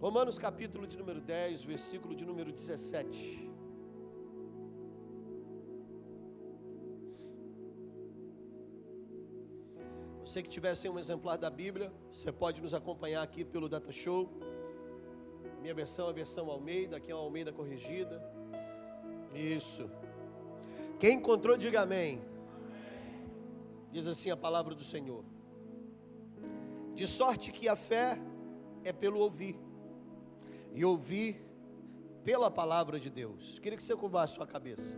Romanos capítulo de número 10, versículo de número 17. Você que tiver sem um exemplar da Bíblia, você pode nos acompanhar aqui pelo Data Show. Minha versão é a versão Almeida, aqui é uma Almeida corrigida. Isso. Quem encontrou, diga amém. Diz assim a palavra do Senhor: de sorte que a fé é pelo ouvir, e ouvir pela palavra de Deus. Queria que você curvasse a sua cabeça.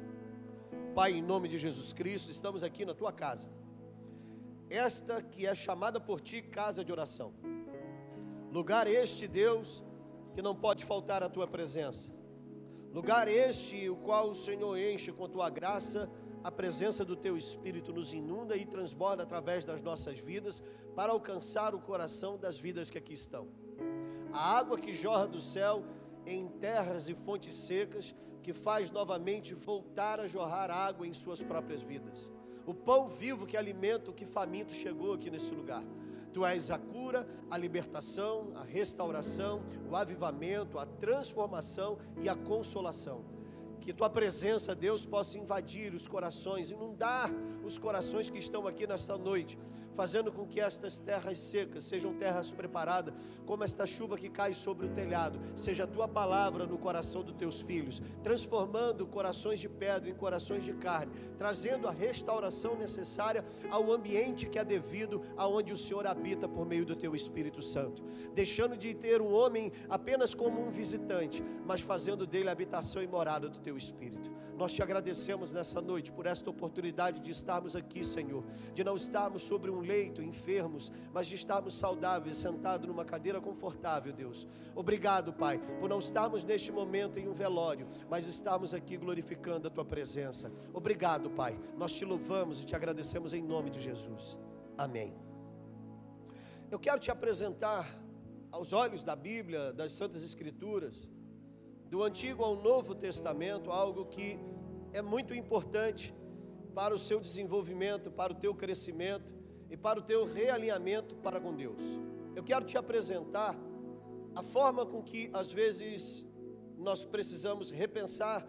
Pai, em nome de Jesus Cristo, estamos aqui na tua casa, esta que é chamada por ti casa de oração. Lugar este, Deus, que não pode faltar a tua presença. Lugar este, o qual o Senhor enche com a tua graça. A presença do teu Espírito nos inunda e transborda através das nossas vidas, para alcançar o coração das vidas que aqui estão. A água que jorra do céu em terras e fontes secas, que faz novamente voltar a jorrar água em suas próprias vidas. O pão vivo que alimenta o que faminto chegou aqui nesse lugar. Tu és a cura, a libertação, a restauração, o avivamento, a transformação e a consolação. Que tua presença, Deus, possa invadir os corações, inundar os corações que estão aqui nessa noite, fazendo com que estas terras secas sejam terras preparadas, como esta chuva que cai sobre o telhado. Seja a tua palavra no coração dos teus filhos, transformando corações de pedra em corações de carne, trazendo a restauração necessária ao ambiente que é devido aonde o Senhor habita por meio do teu Espírito Santo, deixando de ter um homem apenas como um visitante, mas fazendo dele a habitação e morada do teu Espírito. Nós te agradecemos nessa noite por esta oportunidade de estarmos aqui, Senhor, de não estarmos sobre um leito enfermos, mas de estarmos saudáveis, sentados numa cadeira confortável, Deus. Obrigado, Pai, por não estarmos neste momento em um velório, mas estarmos aqui glorificando a tua presença. Obrigado, Pai, nós te louvamos e te agradecemos em nome de Jesus, amém. Eu quero te apresentar aos olhos da Bíblia, das Santas Escrituras, do Antigo ao Novo Testamento, algo que é muito importante para o seu desenvolvimento, para o teu crescimento e para o teu realinhamento para com Deus. Eu quero te apresentar a forma com que às vezes nós precisamos repensar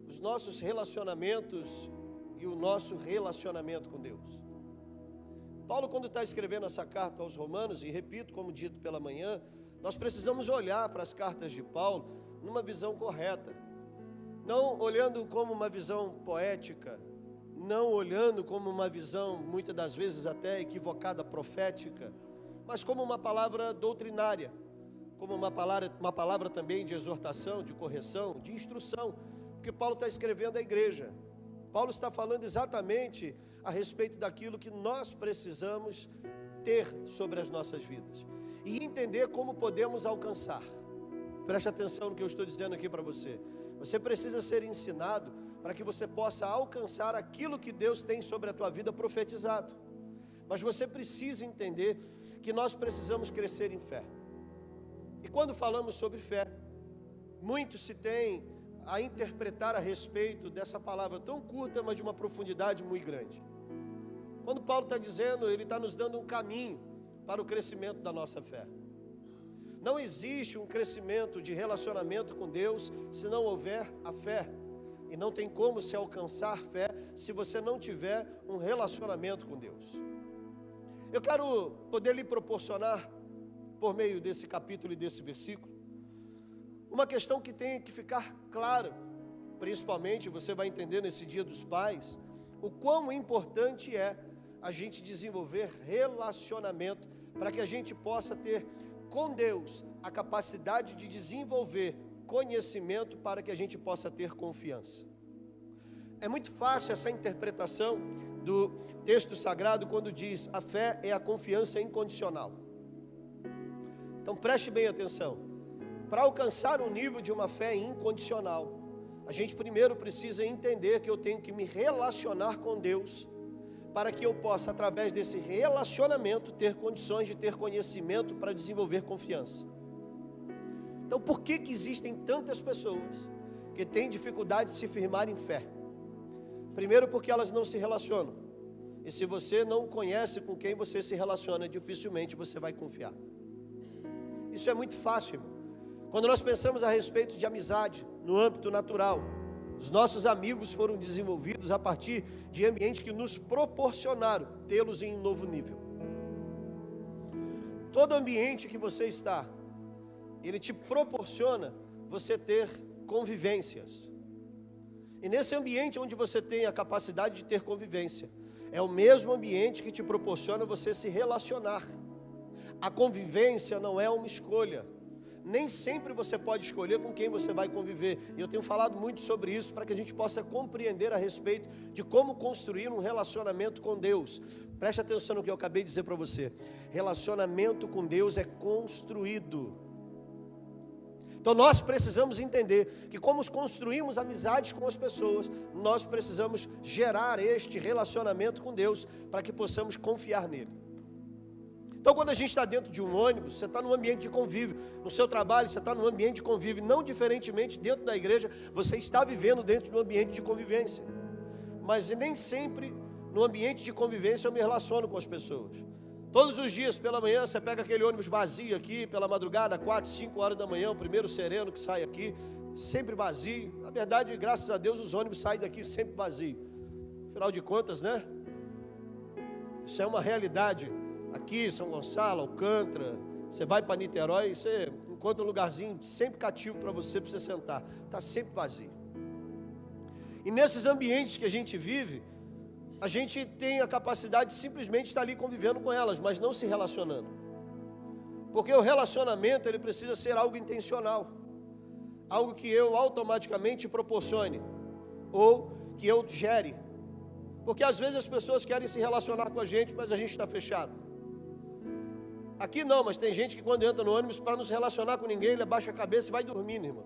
os nossos relacionamentos e o nosso relacionamento com Deus. Paulo, quando está escrevendo essa carta aos Romanos, e repito, como dito pela manhã, nós precisamos olhar para as cartas de Paulo numa visão correta, não olhando como uma visão poética, não olhando como uma visão, muitas das vezes até equivocada, profética, mas como uma palavra doutrinária, como uma palavra também de exortação, de correção, de instrução, porque Paulo está escrevendo à igreja. Paulo está falando exatamente a respeito daquilo que nós precisamos ter sobre as nossas vidas e entender como podemos alcançar. Preste atenção no que eu estou dizendo aqui para você. Você precisa ser ensinado para que você possa alcançar aquilo que Deus tem sobre a tua vida profetizado. Mas você precisa entender que nós precisamos crescer em fé. E quando falamos sobre fé, muito se tem a interpretar a respeito dessa palavra tão curta, mas de uma profundidade muito grande. Quando Paulo está dizendo, ele está nos dando um caminho para o crescimento da nossa fé. Não existe um crescimento de relacionamento com Deus se não houver a fé. E não tem como se alcançar fé se você não tiver um relacionamento com Deus. Eu quero poder lhe proporcionar, por meio desse capítulo e desse versículo, uma questão que tem que ficar clara. Principalmente você vai entender nesse Dia dos Pais, o quão importante é a gente desenvolver relacionamento para que a gente possa ter com Deus a capacidade de desenvolver conhecimento para que a gente possa ter confiança. É muito fácil essa interpretação do texto sagrado quando diz a fé é a confiança incondicional. Então preste bem atenção. Para alcançar um nível de uma fé incondicional, a gente primeiro precisa entender que eu tenho que me relacionar com Deus, para que eu possa, através desse relacionamento, ter condições de ter conhecimento para desenvolver confiança. Então, por que existem tantas pessoas que têm dificuldade de se firmar em fé? Primeiro, porque elas não se relacionam. E se você não conhece com quem você se relaciona, dificilmente você vai confiar. Isso é muito fácil, irmão. Quando nós pensamos a respeito de amizade, no âmbito natural, os nossos amigos foram desenvolvidos a partir de ambientes que nos proporcionaram tê-los em um novo nível. Todo ambiente que você está, ele te proporciona você ter convivências. E nesse ambiente onde você tem a capacidade de ter convivência, é o mesmo ambiente que te proporciona você se relacionar. A convivência não é uma escolha. Nem sempre você pode escolher com quem você vai conviver. E eu tenho falado muito sobre isso para que a gente possa compreender a respeito de como construir um relacionamento com Deus. Preste atenção no que eu acabei de dizer para você. Relacionamento com Deus é construído. Então nós precisamos entender que como construímos amizades com as pessoas, nós precisamos gerar este relacionamento com Deus para que possamos confiar nele. Então quando a gente está dentro de um ônibus, você está num ambiente de convívio, no seu trabalho você está num ambiente de convívio, não diferentemente dentro da igreja, você está vivendo dentro de um ambiente de convivência. Mas nem sempre no ambiente de convivência eu me relaciono com as pessoas. Todos os dias pela manhã você pega aquele ônibus vazio aqui, pela madrugada, 4, 5 horas da manhã, o primeiro sereno que sai aqui, sempre vazio. Na verdade, graças a Deus, os ônibus saem daqui sempre vazios. Afinal de contas, né? Isso é uma realidade. Aqui, São Gonçalo, Alcântara, você vai para Niterói, você encontra um lugarzinho sempre cativo para você sentar. Está sempre vazio. E nesses ambientes que a gente vive, a gente tem a capacidade de simplesmente estar ali convivendo com elas, mas não se relacionando. Porque o relacionamento, ele precisa ser algo intencional. Algo que eu automaticamente proporcione, ou que eu gere. Porque às vezes as pessoas querem se relacionar com a gente, mas a gente está fechado. Aqui não, mas tem gente que quando entra no ônibus, para não se relacionar com ninguém, ele abaixa a cabeça e vai dormindo, irmão.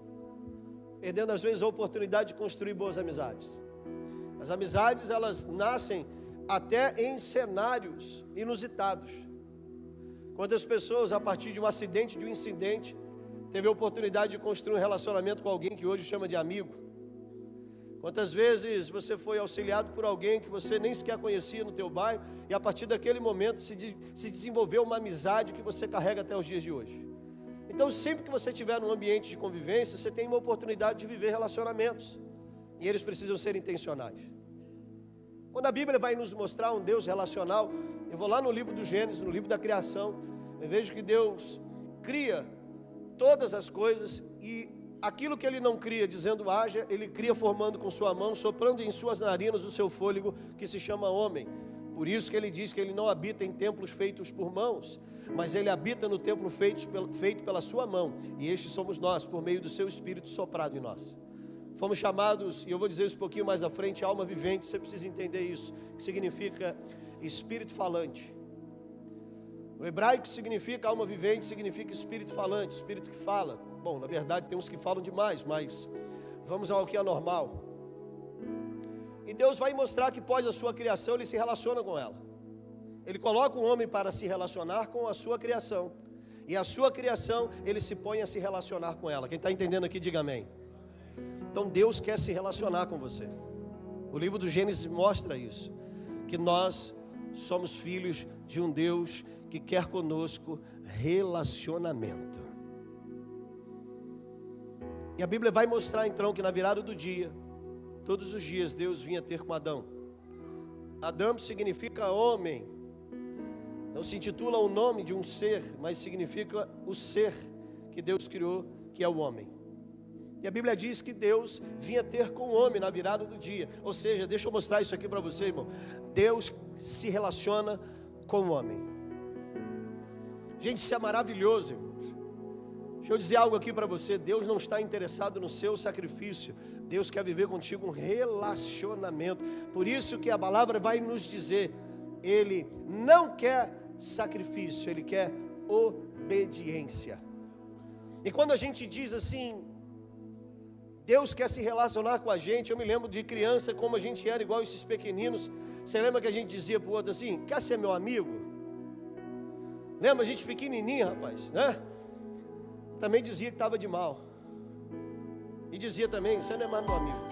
Perdendo às vezes a oportunidade de construir boas amizades. As amizades, elas nascem até em cenários inusitados. Quantas pessoas, a partir de um acidente, de um incidente, teve a oportunidade de construir um relacionamento com alguém que hoje chama de amigo. Quantas vezes você foi auxiliado por alguém que você nem sequer conhecia no teu bairro, e a partir daquele momento se desenvolveu uma amizade que você carrega até os dias de hoje. Então sempre que você estiver num ambiente de convivência, você tem uma oportunidade de viver relacionamentos, e eles precisam ser intencionais. Quando a Bíblia vai nos mostrar um Deus relacional, eu vou lá no livro do Gênesis, no livro da criação, eu vejo que Deus cria todas as coisas, e aquilo que Ele não cria dizendo haja, Ele cria formando com sua mão, soprando em suas narinas o seu fôlego, que se chama homem. Por isso que Ele diz que Ele não habita em templos feitos por mãos, mas Ele habita no templo feito pela sua mão, e estes somos nós, por meio do seu Espírito soprado em nós. Fomos chamados, e eu vou dizer isso um pouquinho mais à frente, alma vivente. Você precisa entender isso, que significa espírito falante. O hebraico significa alma vivente, significa espírito falante, espírito que fala. Bom, na verdade tem uns que falam demais, mas vamos ao que é normal. E Deus vai mostrar que após a sua criação Ele se relaciona com ela. Ele coloca o homem para se relacionar com a sua criação, e a sua criação Ele se põe a se relacionar com ela. Quem está entendendo aqui, diga amém. Então Deus quer se relacionar com você. O livro do Gênesis mostra isso, que nós somos filhos de um Deus que quer conosco relacionamento. E a Bíblia vai mostrar então que na virada do dia, todos os dias Deus vinha ter com Adão. Adão significa homem, não se intitula o nome de um ser, mas significa o ser que Deus criou, que é o homem. E a Bíblia diz que Deus vinha ter com o homem na virada do dia. Ou seja, deixa eu mostrar isso aqui para você, irmão. Deus se relaciona com o homem. Gente, isso é maravilhoso, irmãos. Deixa eu dizer algo aqui para você. Deus não está interessado no seu sacrifício. Deus quer viver contigo um relacionamento. Por isso que a palavra vai nos dizer, Ele não quer sacrifício, Ele quer obediência. E quando a gente diz assim, Deus quer se relacionar com a gente, eu me lembro de criança, como a gente era igual esses pequeninos. Você lembra que a gente dizia para o outro assim, quer ser meu amigo? Lembra, a gente pequenininho, rapaz, né? Também dizia que estava de mal. E dizia também, você não é mais meu amigo.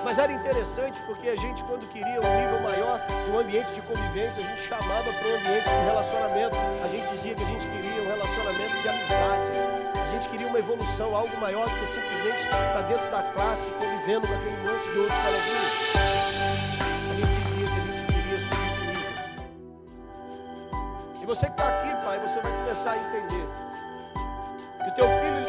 Mas era interessante porque a gente, quando queria um nível maior de um ambiente de convivência, a gente chamava para um ambiente de relacionamento. A gente dizia que a gente queria um relacionamento de amizade. A gente queria uma evolução, algo maior do que simplesmente estar dentro da classe, convivendo com aquele monte de outros maravilhas. A gente dizia que a gente queria subir de nível. E você que está aqui, pai, você vai começar a entender que o teu filho...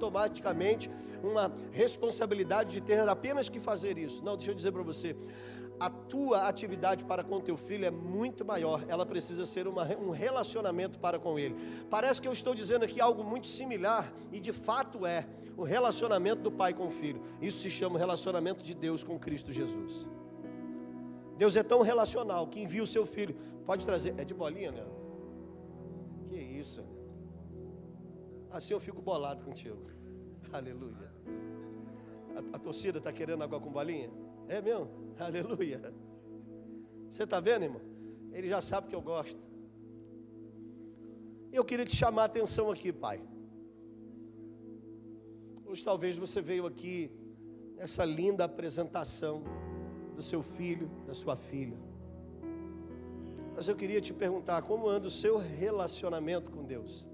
automaticamente uma responsabilidade de ter apenas que fazer isso. Não, deixa eu dizer para você, a tua atividade para com teu filho é muito maior. Ela precisa ser um relacionamento para com ele. Parece que eu estou dizendo aqui algo muito similar, e de fato é o relacionamento do pai com o filho. Isso se chama relacionamento de Deus com Cristo Jesus. Deus é tão relacional que envia o seu filho. Pode trazer, é de bolinha, né? Que isso? Assim eu fico bolado contigo. Aleluia. A torcida está querendo água com bolinha? É mesmo? Aleluia. Você está vendo, irmão? Ele já sabe que eu gosto. Eu queria te chamar a atenção aqui, pai. Hoje talvez você veio aqui nessa linda apresentação do seu filho, da sua filha. Mas eu queria te perguntar, como anda o seu relacionamento com Deus?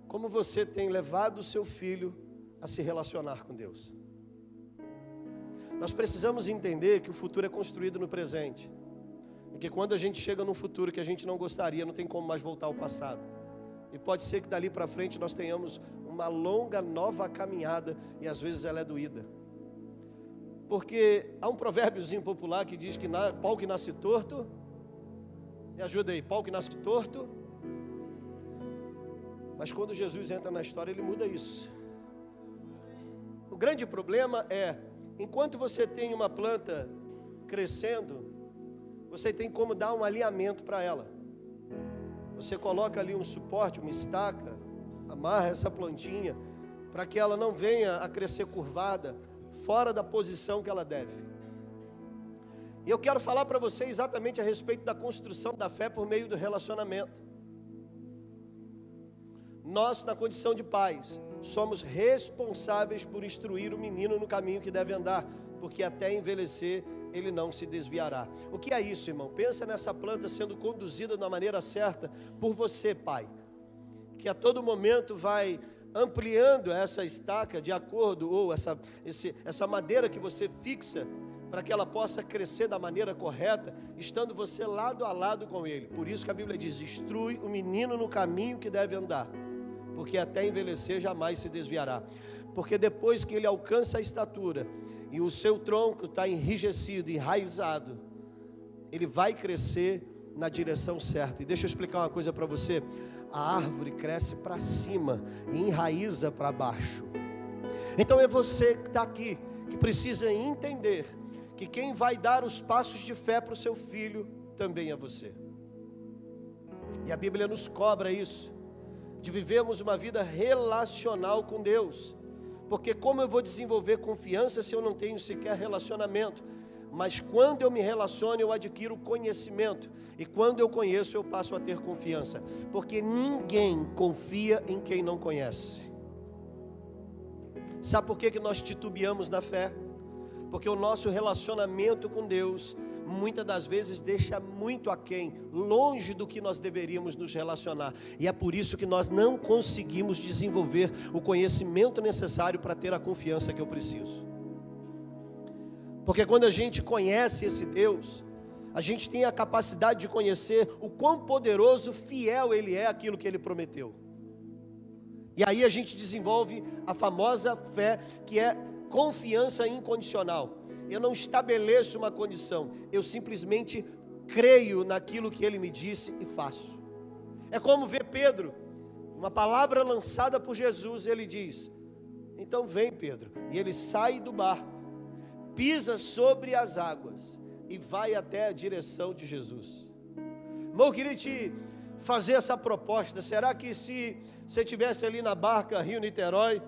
Como você tem levado o seu filho a se relacionar com Deus? Nós precisamos entender que o futuro é construído no presente. E que quando a gente chega num futuro que a gente não gostaria, não tem como mais voltar ao passado. E pode ser que dali para frente nós tenhamos uma longa, nova caminhada, e às vezes ela é doída. Porque há um provérbiozinho popular que diz que pau que nasce torto, me ajuda aí, pau que nasce torto. Mas quando Jesus entra na história, ele muda isso. O grande problema é, enquanto você tem uma planta crescendo, você tem como dar um alinhamento para ela. Você coloca ali um suporte, uma estaca, amarra essa plantinha, para que ela não venha a crescer curvada, fora da posição que ela deve. E eu quero falar para você exatamente a respeito da construção da fé por meio do relacionamento. Nós, na condição de pais, somos responsáveis por instruir o menino no caminho que deve andar, porque até envelhecer ele não se desviará. O que é isso, irmão? Pensa nessa planta sendo conduzida da maneira certa por você, pai, que a todo momento vai ampliando essa estaca de acordo, ou essa madeira que você fixa, para que ela possa crescer da maneira correta, estando você lado a lado com ele. Por isso que a Bíblia diz, instrui o menino no caminho que deve andar, porque até envelhecer jamais se desviará. Porque depois que ele alcança a estatura, e o seu tronco está enrijecido, enraizado, ele vai crescer na direção certa. E deixa eu explicar uma coisa para você, a árvore cresce para cima e enraiza para baixo. Então é você que está aqui, que precisa entender que quem vai dar os passos de fé para o seu filho, também é você. E a Bíblia nos cobra isso, de vivermos uma vida relacional com Deus. Porque como eu vou desenvolver confiança se eu não tenho sequer relacionamento? Mas quando eu me relaciono, eu adquiro conhecimento. E quando eu conheço, eu passo a ter confiança. Porque ninguém confia em quem não conhece. Sabe por que nós titubeamos na fé? Porque o nosso relacionamento com Deus muitas das vezes deixa muito aquém, longe do que nós deveríamos nos relacionar. E é por isso que nós não conseguimos desenvolver o conhecimento necessário para ter a confiança que eu preciso. Porque quando a gente conhece esse Deus, a gente tem a capacidade de conhecer o quão poderoso, fiel Ele é àquilo que Ele prometeu. E aí a gente desenvolve a famosa fé, que é confiança incondicional. Eu não estabeleço uma condição, eu simplesmente creio naquilo que ele me disse e faço. É como ver Pedro, uma palavra lançada por Jesus, ele diz: então vem, Pedro. E ele sai do barco, pisa sobre as águas e vai até a direção de Jesus. Irmão, eu queria te fazer essa proposta. Será que se você estivesse ali na barca Rio-Niterói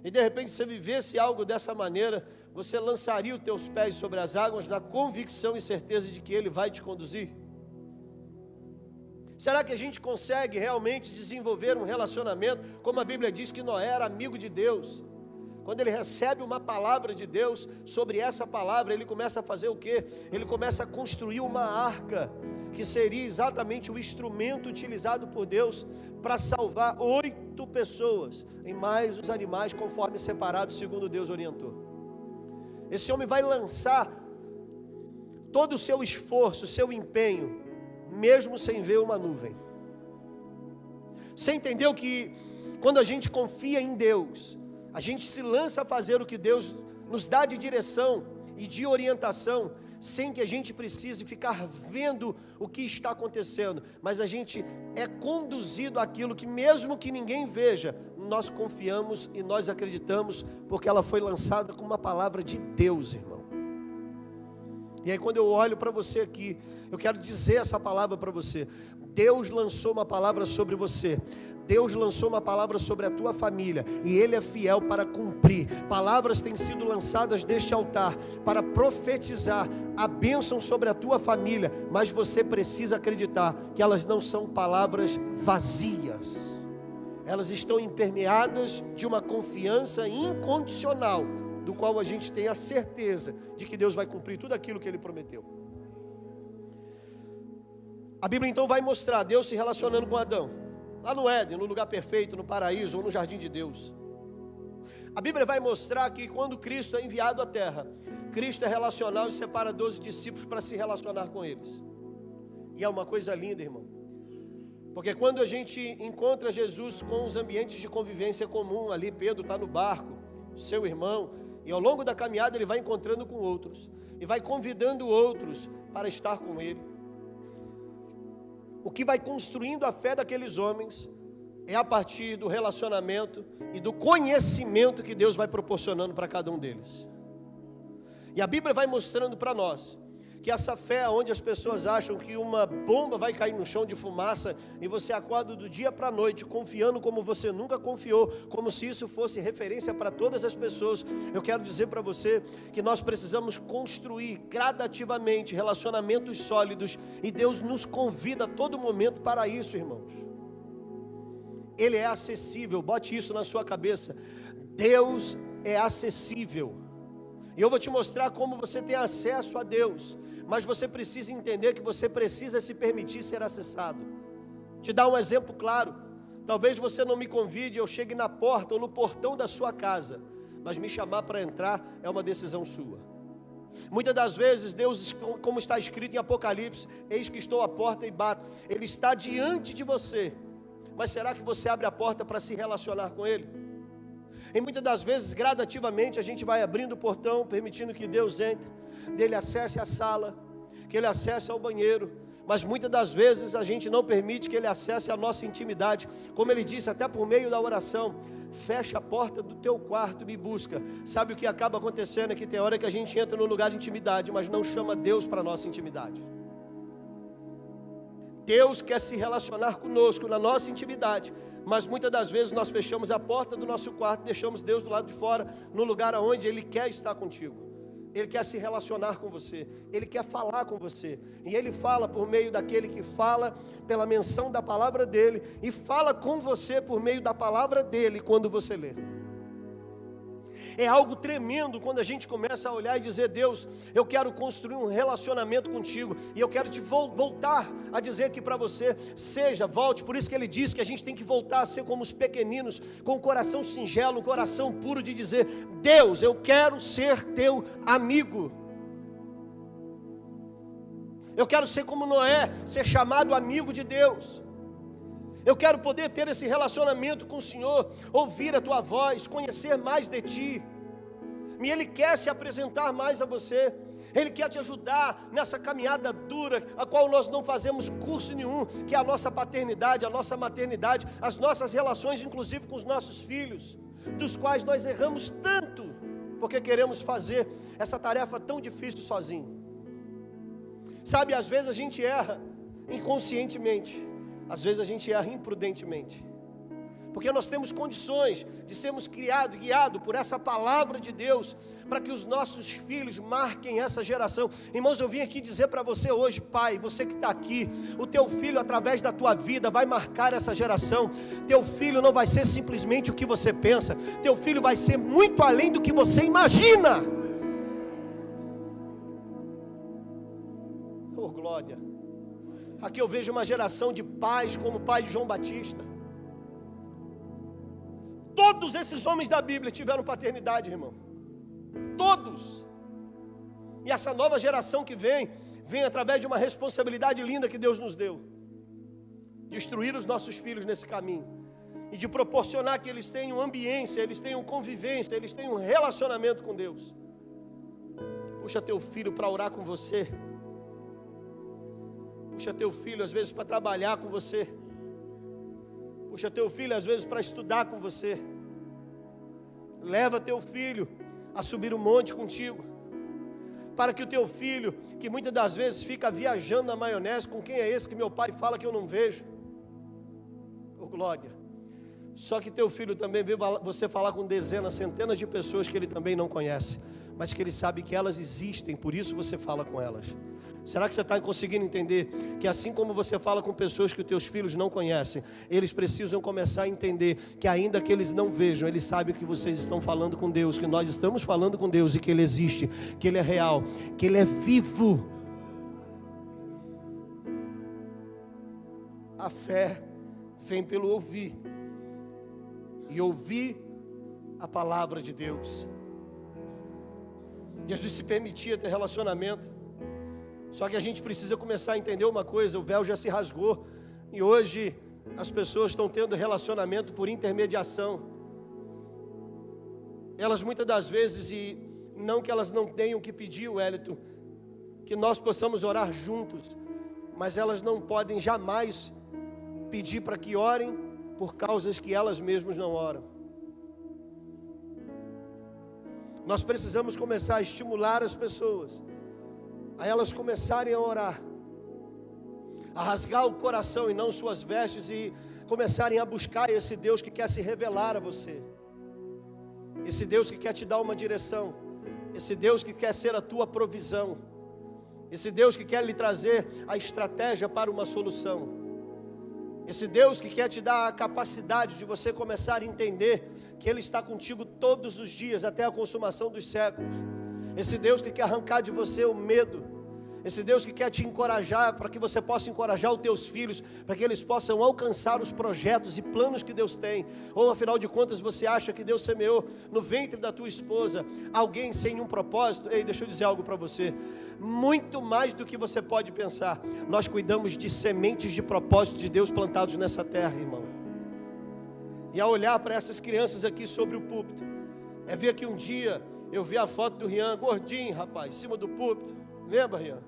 e de repente você vivesse algo dessa maneira, você lançaria os teus pés sobre as águas na convicção e certeza de que Ele vai te conduzir? Será que a gente consegue realmente desenvolver um relacionamento, como a Bíblia diz que Noé era amigo de Deus? Quando ele recebe uma palavra de Deus, sobre essa palavra ele começa a fazer o quê? Ele começa a construir uma arca, que seria exatamente o instrumento utilizado por Deus para salvar 8 pessoas, e mais os animais conforme separados, segundo Deus orientou. Esse homem vai lançar todo o seu esforço, o seu empenho, mesmo sem ver uma nuvem. Você entendeu que quando a gente confia em Deus, a gente se lança a fazer o que Deus nos dá de direção e de orientação, sem que a gente precise ficar vendo o que está acontecendo, mas a gente é conduzido àquilo que, mesmo que ninguém veja, nós confiamos e nós acreditamos, porque ela foi lançada com uma palavra de Deus, irmão. E aí quando eu olho para você aqui, eu quero dizer essa palavra para você. Deus lançou uma palavra sobre você. Deus lançou uma palavra sobre a tua família, e Ele é fiel para cumprir. Palavras têm sido lançadas deste altar para profetizar a bênção sobre a tua família, mas você precisa acreditar que elas não são palavras vazias. Elas estão impermeadas de uma confiança incondicional, do qual a gente tem a certeza de que Deus vai cumprir tudo aquilo que Ele prometeu. A Bíblia então vai mostrar Deus se relacionando com Adão, lá no Éden, no lugar perfeito, no paraíso ou no jardim de Deus. A Bíblia vai mostrar que quando Cristo é enviado à terra, Cristo é relacional e separa 12 discípulos para se relacionar com eles. E é uma coisa linda, irmão, porque quando a gente encontra Jesus com os ambientes de convivência comum, ali Pedro está no barco, seu irmão, e ao longo da caminhada ele vai encontrando com outros, e vai convidando outros para estar com ele. O que vai construindo a fé daqueles homens é a partir do relacionamento e do conhecimento que Deus vai proporcionando para cada um deles. E a Bíblia vai mostrando para nós que essa fé, onde as pessoas acham que uma bomba vai cair no chão de fumaça e você acorda do dia para a noite confiando como você nunca confiou, como se isso fosse referência para todas as pessoas, eu quero dizer para você que nós precisamos construir gradativamente relacionamentos sólidos, e Deus nos convida a todo momento para isso, irmãos. Ele é acessível, bote isso na sua cabeça. Deus é acessível. E eu vou te mostrar como você tem acesso a Deus, mas você precisa entender que você precisa se permitir ser acessado. Te dar um exemplo claro. Talvez você não me convide, eu chegue na porta ou no portão da sua casa, mas me chamar para entrar é uma decisão sua. Muitas das vezes Deus, como está escrito em Apocalipse, eis que estou à porta e bato. Ele está diante de você, mas será que você abre a porta para se relacionar com Ele? E muitas das vezes, gradativamente, a gente vai abrindo o portão, permitindo que Deus entre, dele acesse a sala, que Ele acesse ao banheiro, mas muitas das vezes a gente não permite que Ele acesse a nossa intimidade, como Ele disse até por meio da oração: fecha a porta do teu quarto e me busca. Sabe o que acaba acontecendo? É que tem hora que a gente entra no lugar de intimidade, mas não chama Deus para a nossa intimidade. Deus quer se relacionar conosco na nossa intimidade, mas muitas das vezes nós fechamos a porta do nosso quarto, deixamos Deus do lado de fora, no lugar onde Ele quer estar contigo. Ele quer se relacionar com você, Ele quer falar com você, e Ele fala por meio daquele que fala, pela menção da palavra dEle, e fala com você por meio da palavra dEle quando você lê. É algo tremendo quando a gente começa a olhar e dizer: Deus, eu quero construir um relacionamento contigo, e eu quero te voltar a dizer aqui para você: volte. Por isso que Ele diz que a gente tem que voltar a ser como os pequeninos, com o coração singelo, um coração puro, de dizer: Deus, eu quero ser teu amigo. Eu quero ser como Noé, ser chamado amigo de Deus. Eu quero poder ter esse relacionamento com o Senhor, ouvir a tua voz, conhecer mais de ti. E Ele quer se apresentar mais a você. Ele quer te ajudar nessa caminhada asignatura a qual nós não fazemos curso nenhum, que é a nossa paternidade, a nossa maternidade, as nossas relações, inclusive com os nossos filhos, dos quais nós erramos tanto, porque queremos fazer essa tarefa tão difícil sozinho. Sabe, às vezes a gente erra inconscientemente, às vezes a gente erra imprudentemente, porque nós temos condições de sermos criados, guiados por essa palavra de Deus, para que os nossos filhos marquem essa geração. Irmãos, eu vim aqui dizer para você hoje, pai, você que está aqui, o teu filho através da tua vida vai marcar essa geração. Teu filho não vai ser simplesmente o que você pensa, teu filho vai ser muito além do que você imagina. Oh glória! Aqui eu vejo uma geração de pais como o pai de João Batista. Todos esses homens da Bíblia tiveram paternidade, irmão. Todos. E essa nova geração que vem através de uma responsabilidade linda que Deus nos deu, de instruir os nossos filhos nesse caminho, e de proporcionar que eles tenham ambiência, eles tenham convivência, eles tenham um relacionamento com Deus. Puxa teu filho para orar com você. Puxa teu filho às vezes para trabalhar com você. Puxa teu filho às vezes para estudar com você. Leva teu filho a subir o monte contigo, para que o teu filho, que muitas das vezes fica viajando na maionese, com quem é esse que meu pai fala que eu não vejo? Oh glória! Só que teu filho também vê você falar com dezenas, centenas de pessoas que ele também não conhece, mas que ele sabe que elas existem, por isso você fala com elas. Será que você está conseguindo entender que assim como você fala com pessoas que os teus filhos não conhecem, eles precisam começar a entender que ainda que eles não vejam, eles sabem que vocês estão falando com Deus, que nós estamos falando com Deus e que Ele existe, que Ele é real, que Ele é vivo. A fé vem pelo ouvir, e ouvir a palavra de Deus. Jesus se permitia ter relacionamento. Só que a gente precisa começar a entender uma coisa: o véu já se rasgou, e hoje as pessoas estão tendo relacionamento por intermediação. Elas muitas das vezes, e não que elas não tenham que pedir, Wellington, que nós possamos orar juntos, mas elas não podem jamais pedir para que orem por causas que elas mesmas não oram. Nós precisamos começar a estimular as pessoas a elas começarem a orar, a rasgar o coração e não suas vestes, e começarem a buscar esse Deus que quer se revelar a você, esse Deus que quer te dar uma direção, esse Deus que quer ser a tua provisão, esse Deus que quer lhe trazer a estratégia para uma solução, esse Deus que quer te dar a capacidade de você começar a entender que Ele está contigo todos os dias até a consumação dos séculos. Esse Deus que quer arrancar de você o medo, esse Deus que quer te encorajar, para que você possa encorajar os teus filhos, para que eles possam alcançar os projetos e planos que Deus tem. Ou afinal de contas você acha que Deus semeou no ventre da tua esposa alguém sem um propósito? Ei, deixa eu dizer algo para você: muito mais do que você pode pensar, nós cuidamos de sementes de propósito de Deus plantados nessa terra, irmão. E ao olhar para essas crianças aqui sobre o púlpito, é ver que um dia eu vi a foto do Rian, gordinho, rapaz, em cima do púlpito. Lembra, Rian?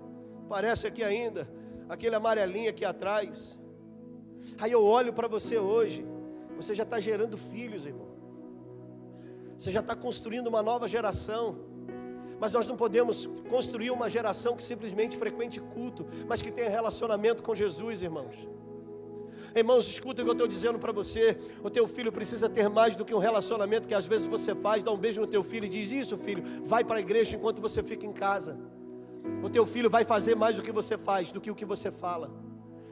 Parece aqui ainda, aquele amarelinho aqui atrás. Aí eu olho para você hoje, você já está gerando filhos, irmão. Você já está construindo uma nova geração. Mas nós não podemos construir uma geração que simplesmente frequente culto, mas que tenha relacionamento com Jesus, irmãos. Irmãos, escuta o que eu estou dizendo para você. O teu filho precisa ter mais do que um relacionamento que às vezes você faz, dá um beijo no teu filho e diz: isso, filho, vai para a igreja enquanto você fica em casa. O teu filho vai fazer mais do que você faz, do que o que você fala.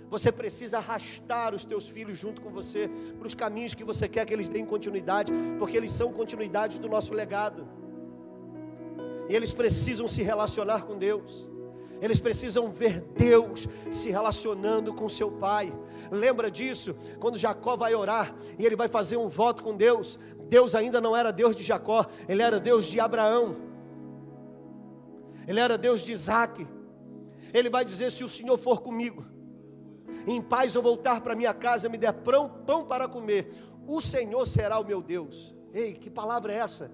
Você precisa arrastar os teus filhos junto com você para os caminhos que você quer que eles deem continuidade, porque eles são continuidade do nosso legado. E eles precisam se relacionar com Deus. Eles precisam ver Deus se relacionando com seu pai. Lembra disso? Quando Jacó vai orar e ele vai fazer um voto com Deus, Deus ainda não era Deus de Jacó, Ele era Deus de Abraão, Ele era Deus de Isaac. Ele vai dizer: se o Senhor for comigo, em paz eu voltar para minha casa, me der pão para comer, o Senhor será o meu Deus. Ei, que palavra é essa?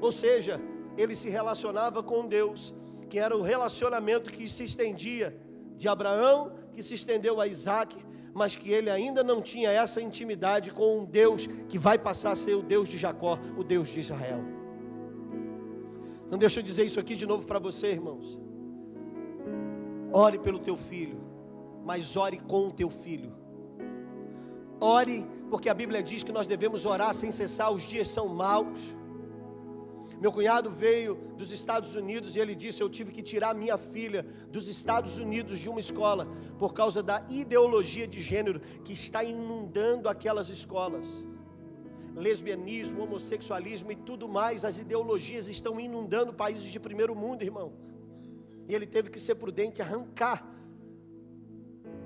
Ou seja, ele se relacionava com Deus que era o relacionamento que se estendia de Abraão, que se estendeu a Isaac, mas que ele ainda não tinha essa intimidade com um Deus que vai passar a ser o Deus de Jacó, o Deus de Israel. Então deixa eu dizer isso aqui de novo para você, irmãos. Ore pelo teu filho, mas ore com o teu filho. Ore, porque a Bíblia diz que nós devemos orar sem cessar, os dias são maus. Meu cunhado veio dos Estados Unidos e ele disse: eu tive que tirar minha filha dos Estados Unidos de uma escola por causa da ideologia de gênero que está inundando aquelas escolas. Lesbianismo, homossexualismo e tudo mais, as ideologias estão inundando países de primeiro mundo, irmão. E ele teve que ser prudente, arrancar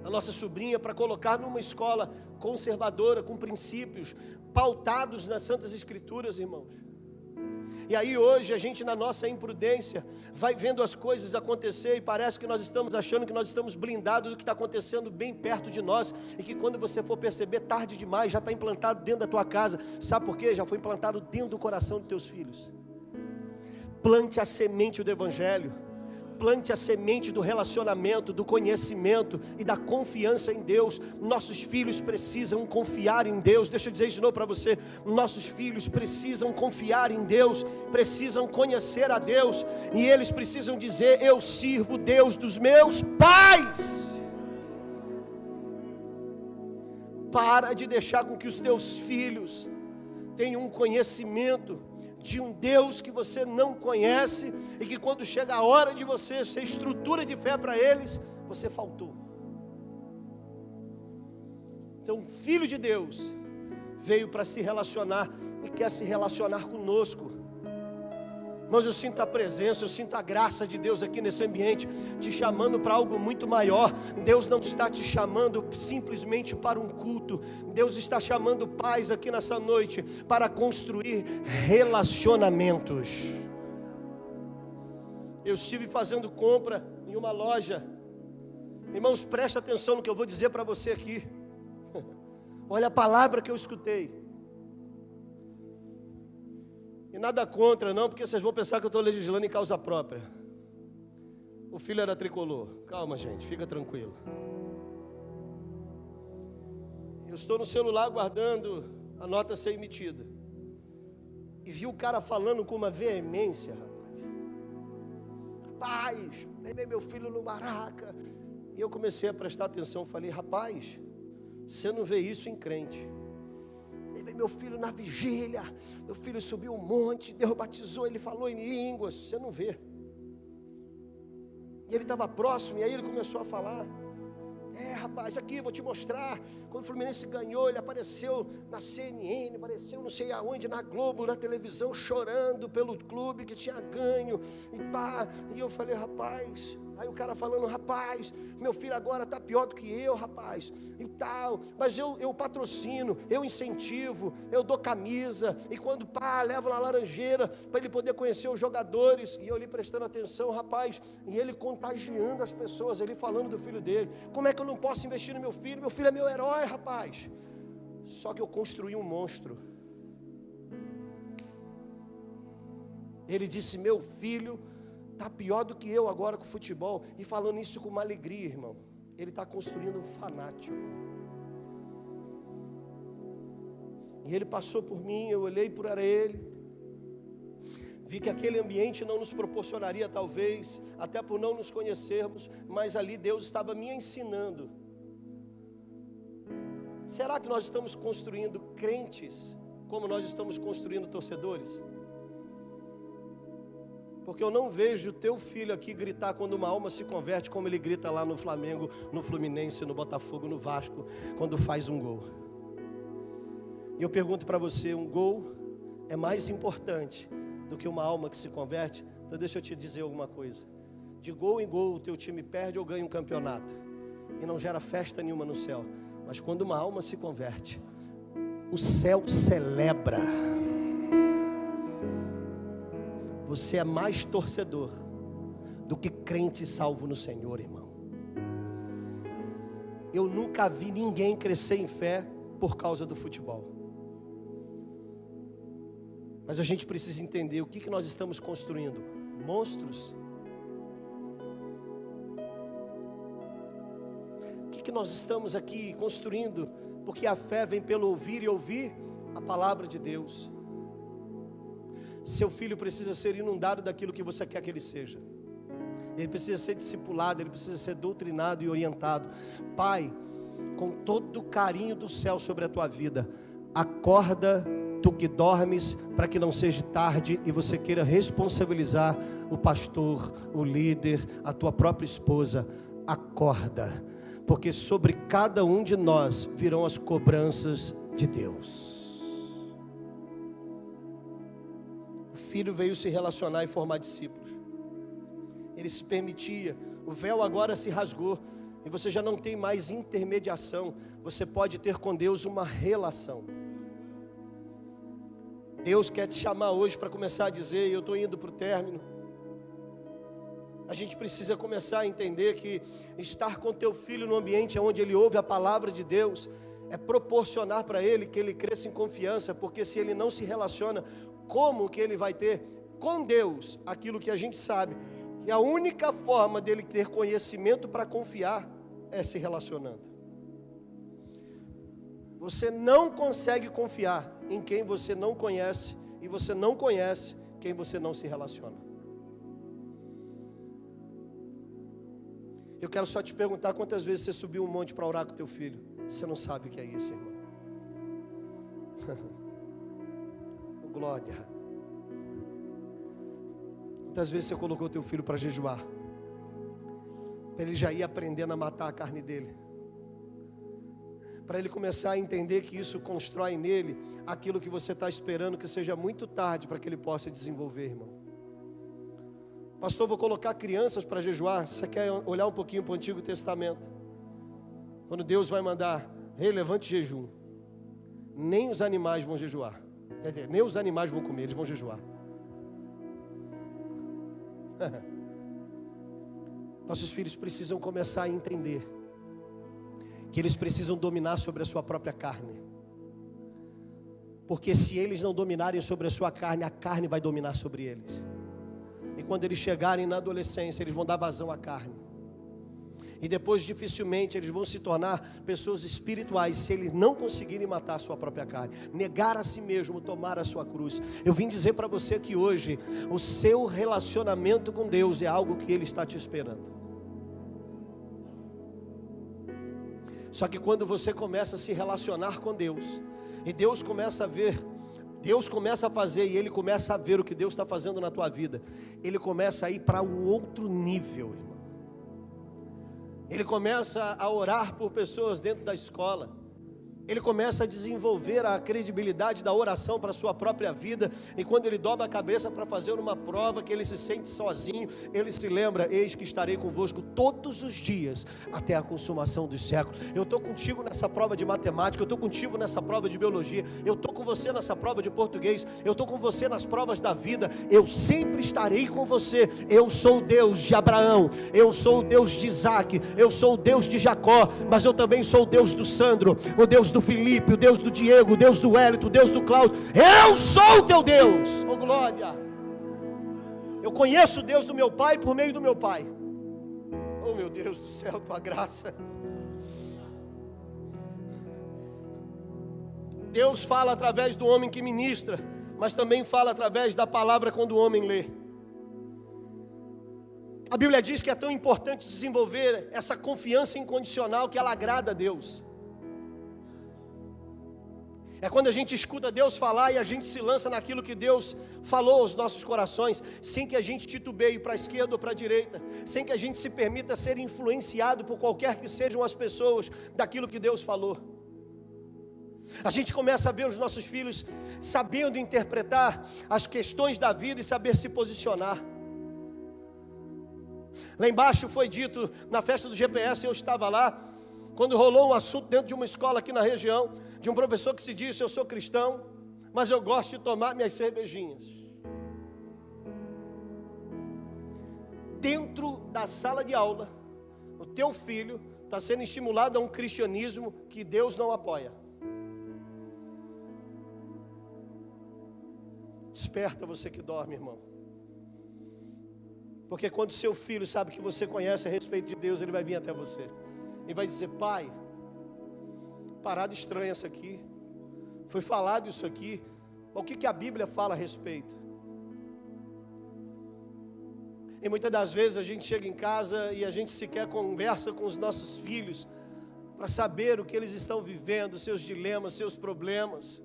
a nossa sobrinha para colocar numa escola conservadora, com princípios pautados nas Santas Escrituras, irmãos. E aí hoje a gente, na nossa imprudência, vai vendo as coisas acontecer e parece que nós estamos achando que nós estamos blindados do que está acontecendo bem perto de nós, e que quando você for perceber, tarde demais, já está implantado dentro da tua casa. Sabe por quê? Já foi implantado dentro do coração dos teus filhos. Plante a semente do Evangelho. Plante a semente do relacionamento, do conhecimento e da confiança em Deus. Nossos filhos precisam confiar em Deus. Deixa eu dizer isso de novo para você. Nossos filhos precisam confiar em Deus, precisam conhecer a Deus, e eles precisam dizer: eu sirvo o Deus dos meus pais. Para de deixar com que os teus filhos tenham um conhecimento de um Deus que você não conhece, e que quando chega a hora de você ser estrutura de fé para eles, você faltou. Então, o Filho de Deus veio para se relacionar e quer se relacionar conosco. Mas eu sinto a presença, eu sinto a graça de Deus aqui nesse ambiente, te chamando para algo muito maior. Deus não está te chamando simplesmente para um culto. Deus está chamando pais aqui nessa noite para construir relacionamentos. Eu estive fazendo compra em uma loja. Irmãos, presta atenção no que eu vou dizer para você aqui. Olha a palavra que eu escutei. E nada contra não, porque vocês vão pensar que eu estou legislando em causa própria. O filho era tricolor. Calma, gente, fica tranquilo. Eu estou no celular guardando a nota a ser emitida, e vi o cara falando com uma veemência, rapaz, levei meu filho no Maraca. E eu comecei a prestar atenção, falei: rapaz, você não vê isso em crente. Levei meu filho na vigília, meu filho subiu um monte, Deus batizou, ele falou em línguas. Você não vê. E ele estava próximo, e aí ele começou a falar: rapaz, aqui, vou te mostrar. Quando o Fluminense ganhou, ele apareceu na CNN, apareceu não sei aonde, na Globo, na televisão, chorando pelo clube que tinha ganho, e pá. E eu falei: rapaz. Aí o cara falando: rapaz, meu filho agora está pior do que eu, rapaz, e tal, mas eu patrocino, eu incentivo, eu dou camisa, e quando levo na Laranjeira, para ele poder conhecer os jogadores. E eu ali prestando atenção, rapaz, e ele contagiando as pessoas, ele falando do filho dele. Como é que eu não posso investir no meu filho? Meu filho é meu herói, rapaz. Só que eu construí um monstro. Ele disse: meu filho está pior do que eu agora com o futebol. E falando isso com uma alegria, irmão. Ele está construindo um fanático. E ele passou por mim, eu olhei para ele, vi que aquele ambiente não nos proporcionaria, talvez, até por não nos conhecermos, mas ali Deus estava me ensinando. Será que nós estamos construindo crentes como nós estamos construindo torcedores? Porque eu não vejo o teu filho aqui gritar quando uma alma se converte, como ele grita lá no Flamengo, no Fluminense, no Botafogo, no Vasco, quando faz um gol. E eu pergunto para você: um gol é mais importante do que uma alma que se converte? Então deixa eu te dizer alguma coisa. De gol em gol o teu time perde ou ganha um campeonato, e não gera festa nenhuma no céu. Mas quando uma alma se converte, o céu celebra. Você é mais torcedor do que crente salvo no Senhor, irmão. Eu nunca vi ninguém crescer em fé por causa do futebol. Mas a gente precisa entender o que nós estamos construindo: monstros O que nós estamos aqui construindo? Porque a fé vem pelo ouvir e ouvir a palavra de Deus. Seu filho precisa ser inundado daquilo que você quer que ele seja. Ele precisa ser discipulado, ele precisa ser doutrinado e orientado. Pai, com todo o carinho do céu sobre a tua vida, acorda tu que dormes, para que não seja tarde e você queira responsabilizar o pastor, o líder, a tua própria esposa. Acorda, porque sobre cada um de nós virão as cobranças de Deus. O filho veio se relacionar e formar discípulos. Ele se permitia, o véu agora se rasgou, e você já não tem mais intermediação, você pode ter com Deus uma relação. Deus quer te chamar hoje para começar a dizer, eu estou indo para o término. A gente precisa começar a entender que estar com teu filho no ambiente onde ele ouve a palavra de Deus, é proporcionar para ele que ele cresça em confiança, porque se ele não se relaciona, como que ele vai ter com Deus aquilo que a gente sabe? E a única forma dele ter conhecimento para confiar é se relacionando. Você não consegue confiar em quem você não conhece, e você não conhece quem você não se relaciona. Eu quero só te perguntar quantas vezes você subiu um monte para orar com teu filho. Você não sabe o que é isso, irmão. Glória. Quantas vezes você colocou teu filho para jejuar, para ele já ir aprendendo a matar a carne dele, para ele começar a entender que isso constrói nele aquilo que você está esperando que seja muito tarde para que ele possa desenvolver, irmão. Pastor, vou colocar crianças para jejuar. Você quer olhar um pouquinho para o Antigo Testamento? Quando Deus vai mandar, relevante jejum, nem os animais vão jejuar. Quer dizer, nem os animais vão comer, eles vão jejuar. Nossos filhos precisam começar a entender que eles precisam dominar sobre a sua própria carne, porque se eles não dominarem sobre a sua carne, a carne vai dominar sobre eles. E quando eles chegarem na adolescência, eles vão dar vazão à carne, e depois dificilmente eles vão se tornar pessoas espirituais, se eles não conseguirem matar a sua própria carne, negar a si mesmo, tomar a sua cruz. Eu vim dizer para você que hoje o seu relacionamento com Deus é algo que Ele está te esperando. Só que quando você começa a se relacionar com Deus, e Deus começa a ver, Deus começa a fazer, e Ele começa a ver o que Deus está fazendo na tua vida, Ele começa a ir para um outro nível, irmão. Ele começa a orar por pessoas dentro da escola. Ele começa a desenvolver a credibilidade da oração para a sua própria vida. E quando ele dobra a cabeça para fazer uma prova, que ele se sente sozinho, ele se lembra: eis que estarei convosco todos os dias, até a consumação dos séculos. Eu estou contigo nessa prova de matemática, eu estou contigo nessa prova de biologia, eu estou com você nessa prova de português, eu estou com você nas provas da vida. Eu sempre estarei com você. Eu sou o Deus de Abraão, eu sou o Deus de Isaac, eu sou o Deus de Jacó, mas eu também sou o Deus do Sandro, o Deus do Felipe, o Deus do Diego, o Deus do Hélito, o Deus do Cláudio. Eu sou o teu Deus, oh glória. Eu conheço o Deus do meu pai por meio do meu pai. Oh meu Deus do céu, tua graça. Deus fala através do homem que ministra, mas também fala através da palavra quando o homem lê. A Bíblia diz que é tão importante desenvolver essa confiança incondicional que ela agrada a Deus. É quando a gente escuta Deus falar e a gente se lança naquilo que Deus falou aos nossos corações, sem que a gente titubeie para a esquerda ou para a direita, sem que a gente se permita ser influenciado por qualquer que sejam as pessoas daquilo que Deus falou. A gente começa a ver os nossos filhos sabendo interpretar as questões da vida e saber se posicionar. Lá embaixo foi dito, na festa do GPS, eu estava lá, quando rolou um assunto dentro de uma escola aqui na região, de um professor que se disse: eu sou cristão, mas eu gosto de tomar minhas cervejinhas. Dentro da sala de aula, o teu filho está sendo estimulado a um cristianismo que Deus não apoia. Desperta você que dorme, irmão. Porque quando seu filho sabe que você conhece a respeito de Deus, ele vai vir até você. e vai dizer: pai, parada estranha essa aqui, foi falado isso aqui, o que a Bíblia fala a respeito? E muitas das vezes a gente chega em casa e a gente sequer conversa com os nossos filhos para saber o que eles estão vivendo, seus dilemas, seus problemas.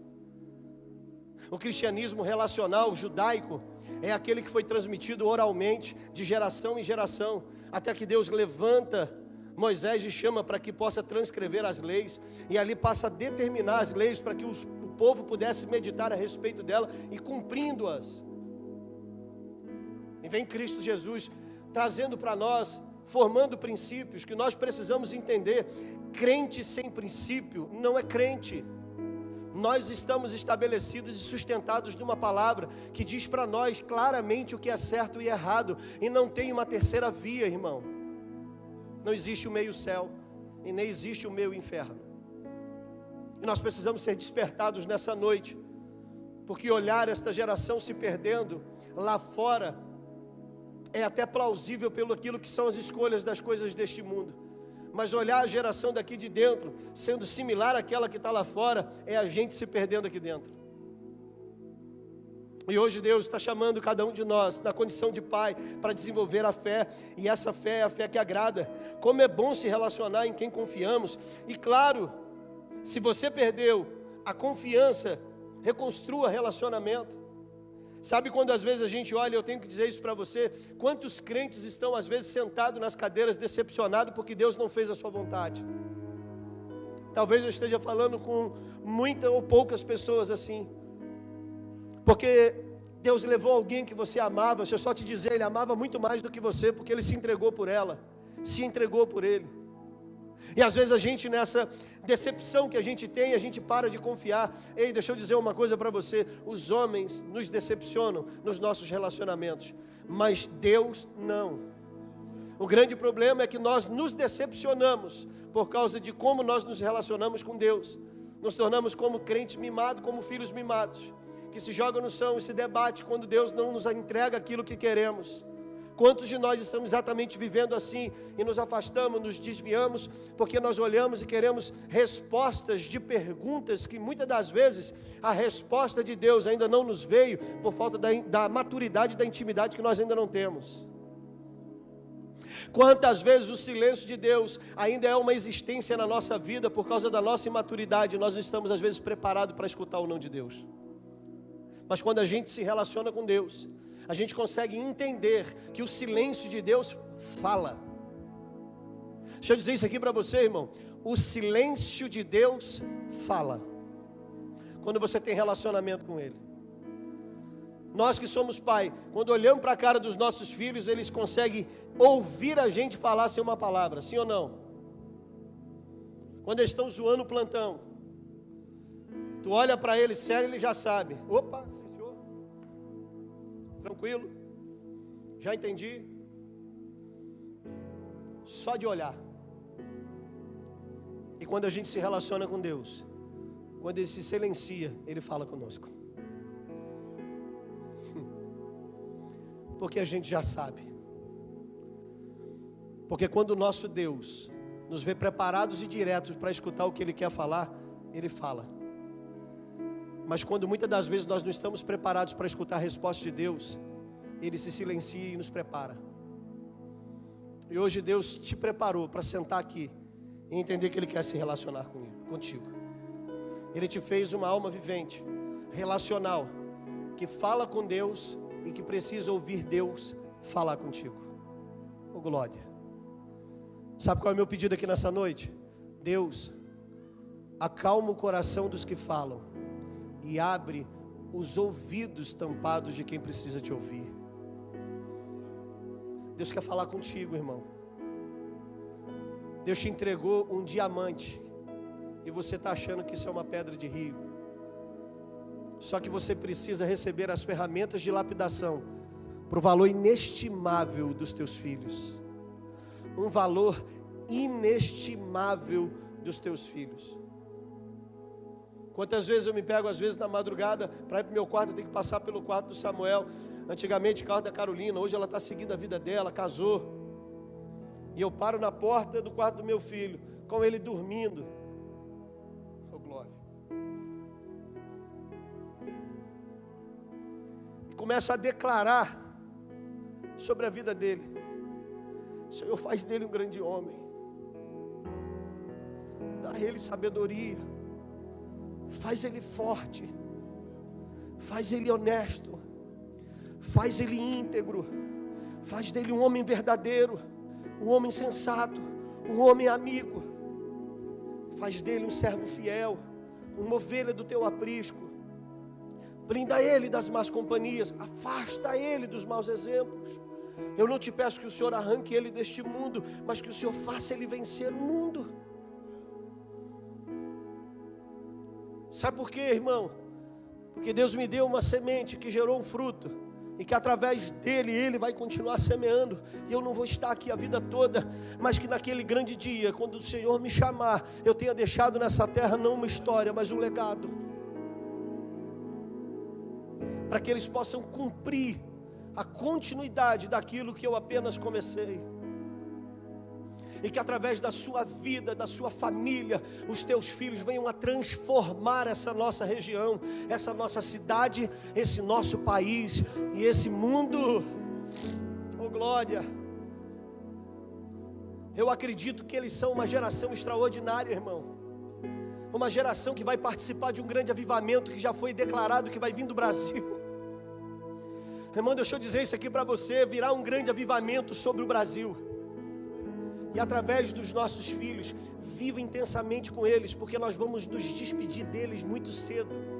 O cristianismo relacional judaico é aquele que foi transmitido oralmente, de geração em geração, até que Deus levanta Moisés e chama para que possa transcrever as leis, e ali passa a determinar as leis para que o povo pudesse meditar a respeito dela e cumprindo-as. E vem Cristo Jesus trazendo para nós, formando princípios que nós precisamos entender. Crente sem princípio não é crente. Nós estamos estabelecidos e sustentados numa palavra que diz para nós claramente o que é certo e errado, e não tem uma terceira via, irmão. Não existe o meio céu e nem existe o meio inferno. E nós precisamos ser despertados nessa noite, porque olhar esta geração se perdendo lá fora é até plausível pelo aquilo que são as escolhas das coisas deste mundo. Mas olhar a geração daqui de dentro, sendo similar àquela que está lá fora, é a gente se perdendo aqui dentro. E hoje Deus está chamando cada um de nós, na condição de pai, para desenvolver a fé. E essa fé é a fé que agrada. Como é bom se relacionar em quem confiamos. E claro, se você perdeu a confiança, reconstrua relacionamento. Sabe quando às vezes a gente olha, eu tenho que dizer isso para você, quantos crentes estão às vezes sentados nas cadeiras decepcionados porque Deus não fez a sua vontade? Talvez eu esteja falando com muitas ou poucas pessoas assim, porque Deus levou alguém que você amava. Deixa eu só te dizer, Ele amava muito mais do que você, porque Ele se entregou por ela, se entregou por Ele. E às vezes a gente, nessa decepção que a gente tem, a gente para de confiar. Ei, deixa eu dizer uma coisa para você: os homens nos decepcionam nos nossos relacionamentos, mas Deus não. O grande problema é que nós nos decepcionamos por causa de como nós nos relacionamos com Deus. Nos tornamos como crentes mimados, como filhos mimados, que se jogam no chão e se debate quando Deus não nos entrega aquilo que queremos. Quantos de nós estamos exatamente vivendo assim e nos afastamos, nos desviamos, porque nós olhamos e queremos respostas de perguntas que muitas das vezes a resposta de Deus ainda não nos veio por falta da maturidade, da intimidade que nós ainda não temos. Quantas vezes o silêncio de Deus ainda é uma existência na nossa vida por causa da nossa imaturidade, nós não estamos às vezes preparados para escutar o não de Deus. Mas quando a gente se relaciona com Deus, a gente consegue entender que o silêncio de Deus fala. Deixa eu dizer isso aqui para você, irmão. O silêncio de Deus fala quando você tem relacionamento com Ele. Nós que somos pai, quando olhamos para a cara dos nossos filhos, eles conseguem ouvir a gente falar sem uma palavra, sim ou não? Quando eles estão zoando o plantão, tu olha para ele sério, ele já sabe. Opa, sim senhor. Tranquilo, já entendi. Só de olhar. E quando a gente se relaciona com Deus, quando Ele se silencia, Ele fala conosco. Porque a gente já sabe. Porque quando o nosso Deus nos vê preparados e diretos para escutar o que Ele quer falar, Ele fala. Mas quando muitas das vezes nós não estamos preparados para escutar a resposta de Deus, Ele se silencia e nos prepara. E hoje Deus te preparou para sentar aqui e entender que Ele quer se relacionar contigo. Ele te fez uma alma vivente, relacional, que fala com Deus e que precisa ouvir Deus falar contigo. Ô glória. Sabe qual é o meu pedido aqui nessa noite? Deus, acalma o coração dos que falam e abre os ouvidos tampados de quem precisa te ouvir. Deus quer falar contigo, irmão. Deus te entregou um diamante e você está achando que isso é uma pedra de rio. Só que você precisa receber as ferramentas de lapidação para o valor inestimável dos teus filhos. Um valor inestimável dos teus filhos. Quantas vezes eu me pego, às vezes na madrugada, para ir para o meu quarto, eu tenho que passar pelo quarto do Samuel. Antigamente o quarto da Carolina, hoje ela está seguindo a vida dela, casou. E eu paro na porta do quarto do meu filho, com ele dormindo. Oh, glória. E começo a declarar sobre a vida dele. O Senhor faz dele um grande homem. Dá a ele sabedoria. Faz ele forte. Faz ele honesto. Faz ele íntegro. Faz dele um homem verdadeiro. Um homem sensato. Um homem amigo. Faz dele um servo fiel. Uma ovelha do teu aprisco. Blinda ele das más companhias. Afasta ele dos maus exemplos. Eu não te peço que o Senhor arranque ele deste mundo, mas que o Senhor faça ele vencer o mundo. Sabe por quê, irmão? Porque Deus me deu uma semente que gerou um fruto, e que através dele, ele vai continuar semeando, e eu não vou estar aqui a vida toda, mas que naquele grande dia, quando o Senhor me chamar, eu tenha deixado nessa terra não uma história, mas um legado, para que eles possam cumprir a continuidade daquilo que eu apenas comecei. E que através da sua vida, da sua família, os teus filhos venham a transformar essa nossa região, essa nossa cidade, esse nosso país e esse mundo. Oh, glória! Eu acredito que eles são uma geração extraordinária, irmão. Uma geração que vai participar de um grande avivamento que já foi declarado que vai vir do Brasil. Irmão, deixa eu dizer isso aqui para você, virá um grande avivamento sobre o Brasil. E através dos nossos filhos, viva intensamente com eles, porque nós vamos nos despedir deles muito cedo.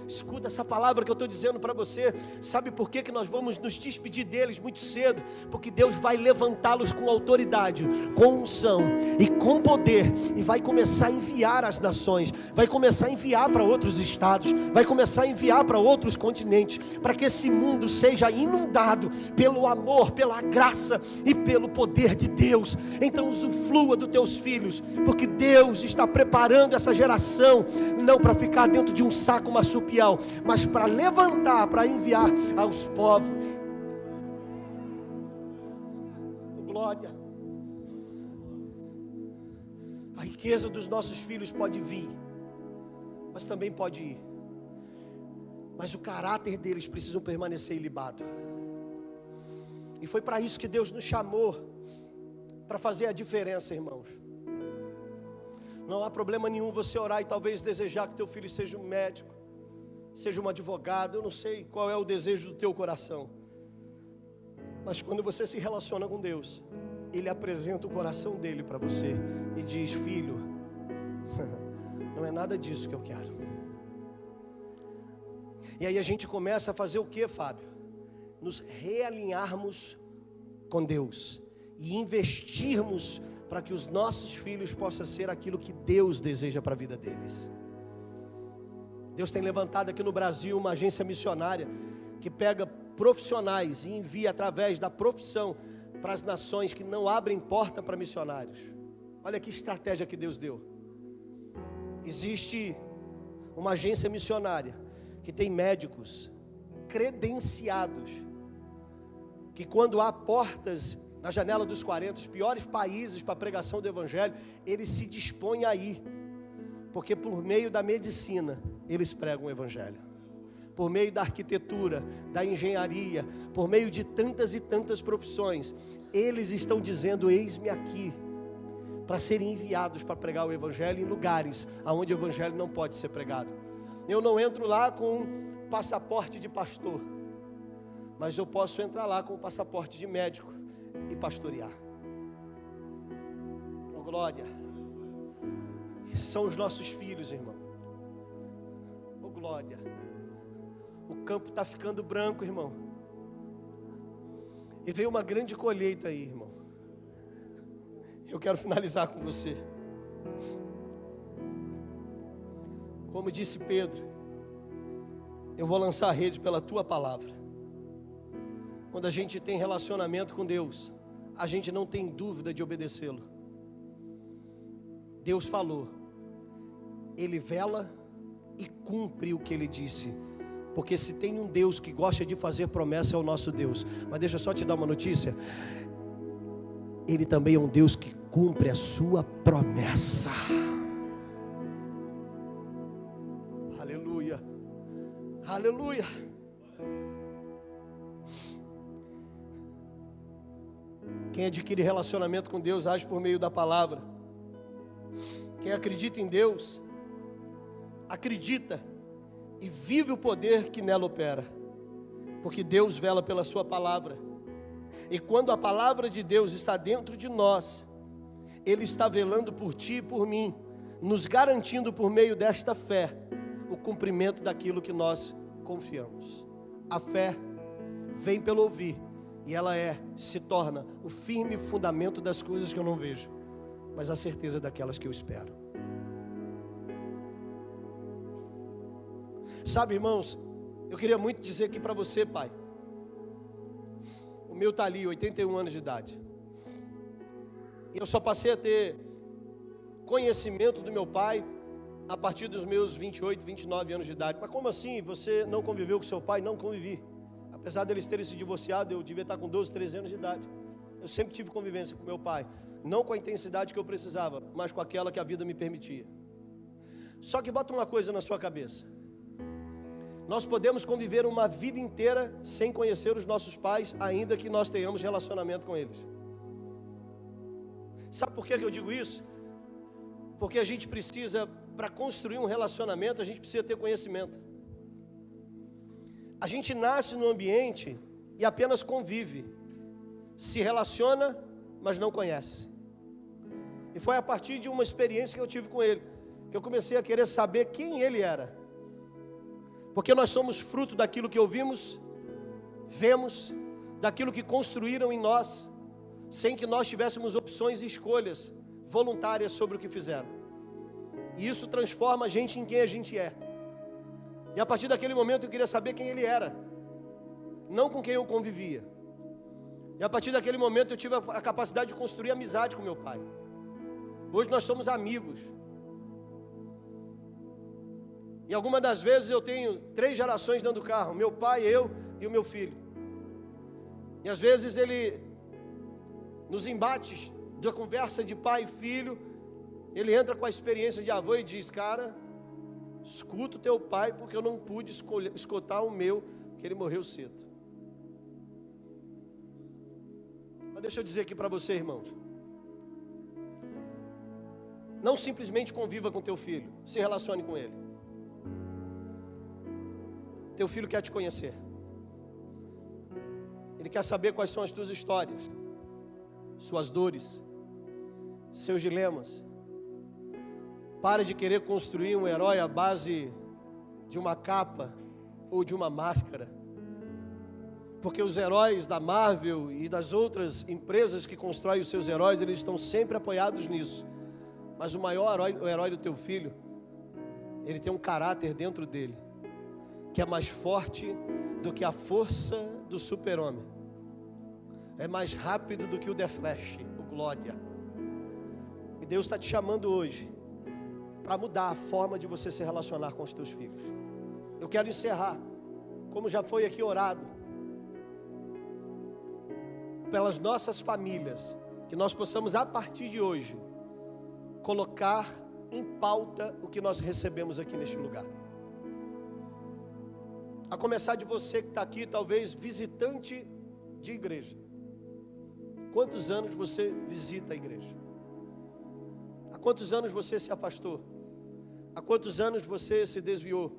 Escuta essa palavra que eu estou dizendo para você. Sabe por que nós vamos nos despedir deles muito cedo? Porque Deus vai levantá-los com autoridade, com unção e com poder, e vai começar a enviar às nações, vai começar a enviar para outros estados, vai começar a enviar para outros continentes, para que esse mundo seja inundado pelo amor, pela graça e pelo poder de Deus. Então usufrua dos teus filhos, porque Deus está preparando essa geração, não para ficar dentro de um saco marsupial, mas para levantar, para enviar aos povos. Glória. A riqueza dos nossos filhos pode vir, mas também pode ir. Mas o caráter deles precisa permanecer ilibado. E foi para isso que Deus nos chamou, para fazer a diferença, irmãos. Não há problema nenhum você orar e talvez desejar que teu filho seja um médico, seja um advogado. Eu não sei qual é o desejo do teu coração, mas quando você se relaciona com Deus, Ele apresenta o coração dele para você e diz: filho, não é nada disso que eu quero. E aí a gente começa a fazer o que, Fábio? Nos realinharmos com Deus e investirmos para que os nossos filhos possam ser aquilo que Deus deseja para a vida deles. Deus tem levantado aqui no Brasil uma agência missionária que pega profissionais e envia através da profissão para as nações que não abrem porta para missionários. Olha que estratégia que Deus deu. Existe uma agência missionária que tem médicos credenciados, que quando há portas na janela dos 40, os piores países para a pregação do Evangelho, eles se dispõem a ir, porque por meio da medicina eles pregam o Evangelho, por meio da arquitetura, da engenharia, por meio de tantas e tantas profissões, eles estão dizendo: eis-me aqui, para serem enviados para pregar o Evangelho em lugares onde o Evangelho não pode ser pregado. Eu não entro lá com passaporte de pastor, mas eu posso entrar lá com passaporte de médico e pastorear. Oh, glória! São os nossos filhos, irmão. Oh, glória! O campo está ficando branco, irmão. E veio uma grande colheita aí, irmão. Eu quero finalizar com você. Como disse Pedro, eu vou lançar a rede pela tua palavra. Quando a gente tem relacionamento com Deus, a gente não tem dúvida de obedecê-lo. Deus falou, Ele vela e cumpre o que Ele disse. Porque se tem um Deus que gosta de fazer promessa, é o nosso Deus. Mas deixa eu só te dar uma notícia. Ele também é um Deus que cumpre a sua promessa. Aleluia, aleluia. Quem adquire relacionamento com Deus age por meio da palavra. Quem acredita em Deus, acredita e vive o poder que nela opera, porque Deus vela pela sua palavra. E quando a palavra de Deus está dentro de nós, Ele está velando por ti e por mim, nos garantindo por meio desta fé o cumprimento daquilo que nós confiamos. A fé vem pelo ouvir, e ela se torna o firme fundamento das coisas que eu não vejo, mas a certeza daquelas que eu espero. Sabe, irmãos, eu queria muito dizer aqui para você, pai. O meu está ali, 81 anos de idade. E eu só passei a ter conhecimento do meu pai a partir dos meus 28, 29 anos de idade. Mas como assim? Você não conviveu com seu pai? Não convivi. Apesar deles terem se divorciado, eu devia estar com 12, 13 anos de idade. Eu sempre tive convivência com meu pai. Não com a intensidade que eu precisava, mas com aquela que a vida me permitia. Só que bota uma coisa na sua cabeça. Nós podemos conviver uma vida inteira sem conhecer os nossos pais, ainda que nós tenhamos relacionamento com eles. Sabe por que eu digo isso? Porque a gente precisa, para construir um relacionamento, a gente precisa ter conhecimento. A gente nasce no ambiente e apenas convive, se relaciona, mas não conhece. E foi a partir de uma experiência que eu tive com ele, que eu comecei a querer saber quem ele era. Porque nós somos fruto daquilo que ouvimos, vemos, daquilo que construíram em nós, sem que nós tivéssemos opções e escolhas voluntárias sobre o que fizeram. E isso transforma a gente em quem a gente é. E a partir daquele momento eu queria saber quem ele era, não com quem eu convivia. E a partir daquele momento eu tive a capacidade de construir amizade com meu pai. Hoje nós somos amigos. E algumas das vezes eu tenho 3 gerações dentro do carro, meu pai, eu e o meu filho. E às vezes ele, nos embates da conversa de pai e filho, ele entra com a experiência de avô e diz: cara, escuta o teu pai, porque eu não pude escutar o meu, que ele morreu cedo. Mas deixa eu dizer aqui para você, irmãos, não simplesmente conviva com teu filho, se relacione com ele. Teu filho quer te conhecer. Ele quer saber quais são as tuas histórias, suas dores, seus dilemas. Para de querer construir um herói à base de uma capa ou de uma máscara. Porque os heróis da Marvel e das outras empresas que constroem os seus heróis, eles estão sempre apoiados nisso. Mas o maior herói, o herói do teu filho, ele tem um caráter dentro dele, que é mais forte do que a força do super-homem. É mais rápido do que o The Flash, o Glória. E Deus está te chamando hoje para mudar a forma de você se relacionar com os teus filhos. Eu quero encerrar, como já foi aqui orado, pelas nossas famílias, que nós possamos a partir de hoje colocar em pauta o que nós recebemos aqui neste lugar. A começar de você que está aqui, talvez visitante de igreja. Quantos anos você visita a igreja? Há quantos anos você se afastou? Há quantos anos você se desviou?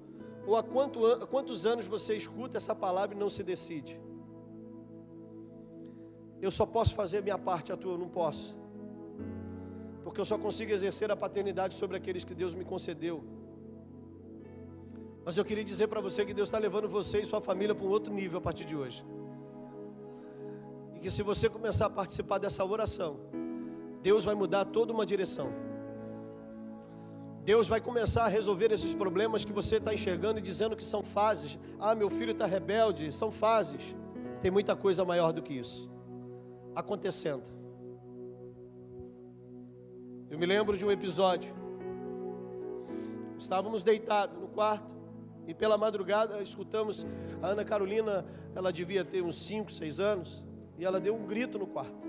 Ou há quantos anos você escuta essa palavra e não se decide? Eu só posso fazer a minha parte, a tua eu não posso. Porque eu só consigo exercer a paternidade sobre aqueles que Deus me concedeu. Mas eu queria dizer para você que Deus está levando você e sua família para um outro nível a partir de hoje. E que se você começar a participar dessa oração, Deus vai mudar toda uma direção. Deus vai começar a resolver esses problemas que você está enxergando e dizendo que são fases. Ah, meu filho está rebelde, são fases. Tem muita coisa maior do que isso acontecendo. Eu me lembro de um episódio. Estávamos deitados no quarto e pela madrugada escutamos a Ana Carolina, ela devia ter uns 5, 6 anos, e ela deu um grito no quarto.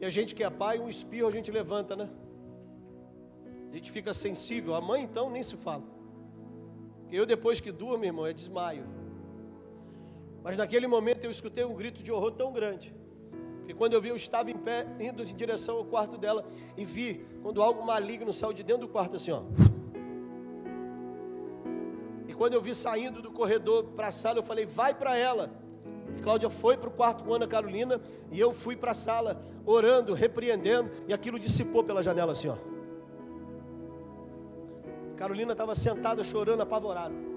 E a gente que é pai, um espirro a gente levanta, né? A gente fica sensível. A mãe então nem se fala. Porque eu depois que durmo, irmão, é desmaio. Mas naquele momento eu escutei um grito de horror tão grande, que quando eu vi, eu estava em pé, indo em direção ao quarto dela, e vi quando algo maligno saiu de dentro do quarto assim, ó. E quando eu vi saindo do corredor para a sala, eu falei, vai para ela. E Cláudia foi para o quarto com Ana Carolina, e eu fui para a sala, orando, repreendendo, e aquilo dissipou pela janela assim, ó. Carolina estava sentada, chorando, apavorada.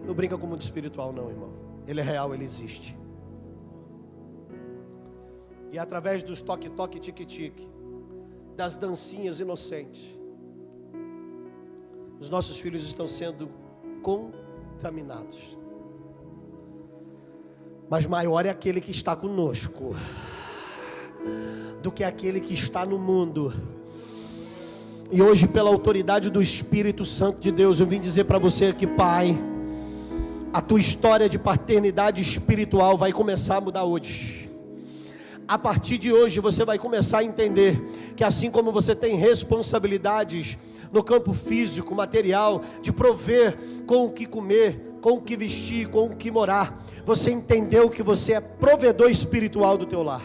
Não brinca com o mundo espiritual não, irmão. Ele é real, ele existe. E através dos toque-toque, tique-tique, das dancinhas inocentes, os nossos filhos estão sendo contaminados. Mas maior é aquele que está conosco do que aquele que está no mundo. E hoje, pela autoridade do Espírito Santo de Deus, eu vim dizer para você que, pai, a tua história de paternidade espiritual vai começar a mudar hoje. A partir de hoje você vai começar a entender que assim como você tem responsabilidades no campo físico, material, de prover com o que comer, com o que vestir, com o que morar, você entendeu que você é provedor espiritual do teu lar.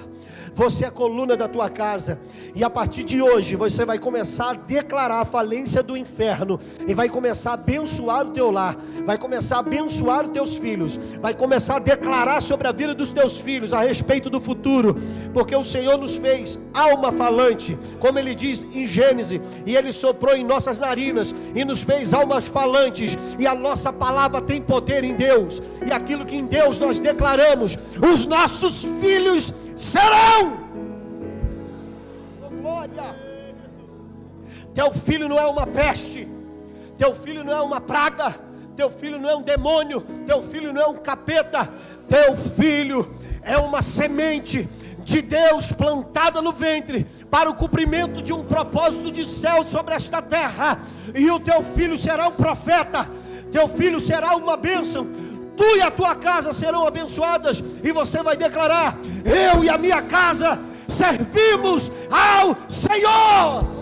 Você é a coluna da tua casa. E a partir de hoje você vai começar a declarar a falência do inferno. E vai começar a abençoar o teu lar. Vai começar a abençoar os teus filhos. Vai começar a declarar sobre a vida dos teus filhos a respeito do futuro. Porque o Senhor nos fez alma falante, como Ele diz em Gênesis. E Ele soprou em nossas narinas e nos fez almas falantes. E a nossa palavra tem poder em Deus. E aquilo que em Deus nós declaramos, os nossos filhos serão. Oh, glória. Teu filho não é uma peste, teu filho não é uma praga, teu filho não é um demônio, teu filho não é um capeta, teu filho é uma semente de Deus plantada no ventre para o cumprimento de um propósito de céu sobre esta terra. E o teu filho será um profeta, teu filho será uma bênção. Tu e a tua casa serão abençoadas. E você vai declarar: eu e a minha casa servimos ao Senhor.